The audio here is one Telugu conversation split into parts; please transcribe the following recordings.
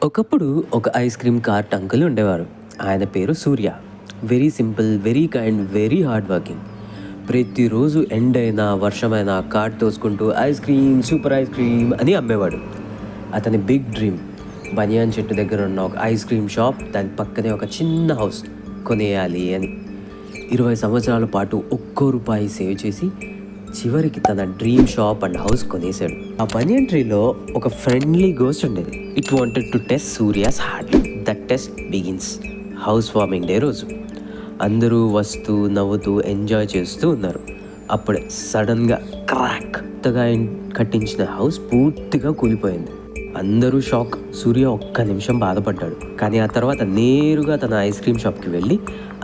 ఒకప్పుడు ఒక ఐస్ క్రీమ్ కార్ట్ అంకుల్ ఉండేవారు. ఆయన పేరు Surya. Very simple, very kind, very hard working. ప్రతిరోజు ఎండ్ అయినా వర్షమైనా కార్ట్ తోసుకుంటూ ice cream, super ice cream అని అమ్మేవాడు. అతని బిగ్ డ్రీమ్ బనియాన్ చెట్టు దగ్గర ఉన్న ఒక ఐస్ క్రీమ్ షాప్, దాని పక్కనే ఒక చిన్న హౌస్ కొనేయాలి అని. 20 సంవత్సరాల పాటు ఒక్కో రూపాయి సేవ్ చేసి చివరికి తన డ్రీమ్ షాప్ అండ్ హౌస్ కొనేశాడు. ఆ బనియన్ ట్రీలో ఒక ఫ్రెండ్లీ గోస్ట్ ఉండేది. It wanted to test Surya's heart. The test begins. House warming day రోజు అందరూ వస్తూ నవ్వుతూ ఎంజాయ్ చేస్తూ ఉన్నారు. అప్పుడే సడన్గా క్రాక్. కొత్తగా కట్టించిన హౌస్ పూర్తిగా కూలిపోయింది. అందరూ షాక్. సూర్య ఒక్క నిమిషం బాధపడ్డాడు. కానీ ఆ తర్వాత నేరుగా తన ఐస్ క్రీమ్ షాప్కి వెళ్ళి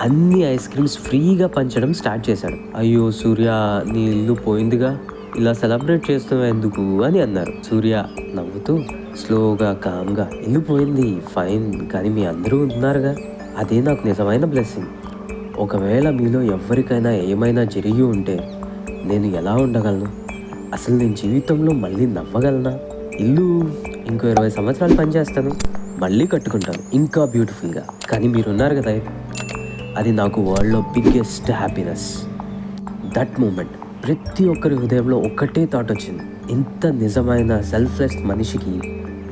అన్ని ఐస్ క్రీమ్స్ ఫ్రీగా పంచడం స్టార్ట్ చేశాడు. అయ్యో సూర్య, నీ ఇల్లు పోయిందిగా, ఇలా సెలబ్రేట్ చేస్తున్నావు ఎందుకు అని అన్నారు. సూర్య నవ్వుతూ స్లోగా కామ్గా, ఇల్లు పోయింది ఫైన్, కానీ మీ అందరూ ఉన్నారుగా, అదే నాకు నిజమైన బ్లెస్సింగ్. ఒకవేళ మీలో ఎవరికైనా ఏమైనా జరిగి ఉంటే నేను ఎలా ఉండగలను? అసలు నేను జీవితంలో మళ్ళీ నవ్వగలనా? ఇల్లు ఇంకో 20 సంవత్సరాలు పనిచేస్తాను, మళ్ళీ కట్టుకుంటాను ఇంకా బ్యూటిఫుల్గా. కానీ మీరున్నారు కదా, అది నాకు వరల్డ్లో బిగ్గెస్ట్ హ్యాపీనెస్. దట్ మూమెంట్ ప్రతి ఒక్కరి హృదయంలో ఒక్కటే థాట్ వచ్చింది, ఇంత నిజమైన సెల్ఫ్లెస్ మనిషికి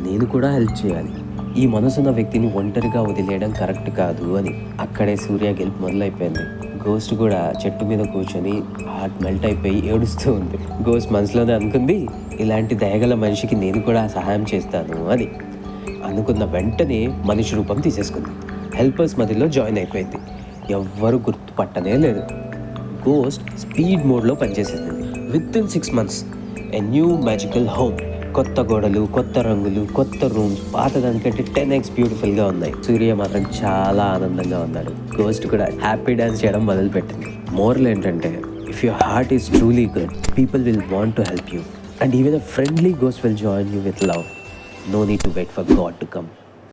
నేను కూడా హెల్ప్ చేయాలి. ఈ మనసున్న వ్యక్తిని ఒంటరిగా వదిలేయడం కరెక్ట్ కాదు అని. అక్కడే సూర్య గెలుపు మొదలైపోయింది. గోస్ట్ కూడా చెట్టు మీద కూర్చొని హార్ట్ మెల్ట్ అయిపోయి ఏడుస్తూ ఉంది. గోస్ట్ మనసులోనే అనుకుంది, ఇలాంటి దయగల మనిషికి నేను కూడా సహాయం చేస్తాను అని. అనుకున్న వెంటనే మనిషి రూపం తీసేసుకుంది. హెల్పర్స్ మధ్యలో జాయిన్ అయిపోయింది. ఎవ్వరు గుర్తుపట్టనే లేదు. గోస్ట్ స్పీడ్ మోడ్లో పనిచేసింది. With in 6 months a new magical home. కొత్త గోడలు, కొత్త రంగులు, కొత్త రూమ్స్, పాతదానికంటే 10x బ్యూటిఫుల్గా ఉన్నాయి. సూర్య మాత్రం చాలా ఆనందంగా ఉన్నాడు. గోస్ట్ కూడా హ్యాపీ డాన్స్ చేయడం మొదలుపెట్టింది. మోరల్ ఏంటంటే, if your heart is truly good, people will want to help you, and even a friendly ghost will join you with love. No need to wait for God to come.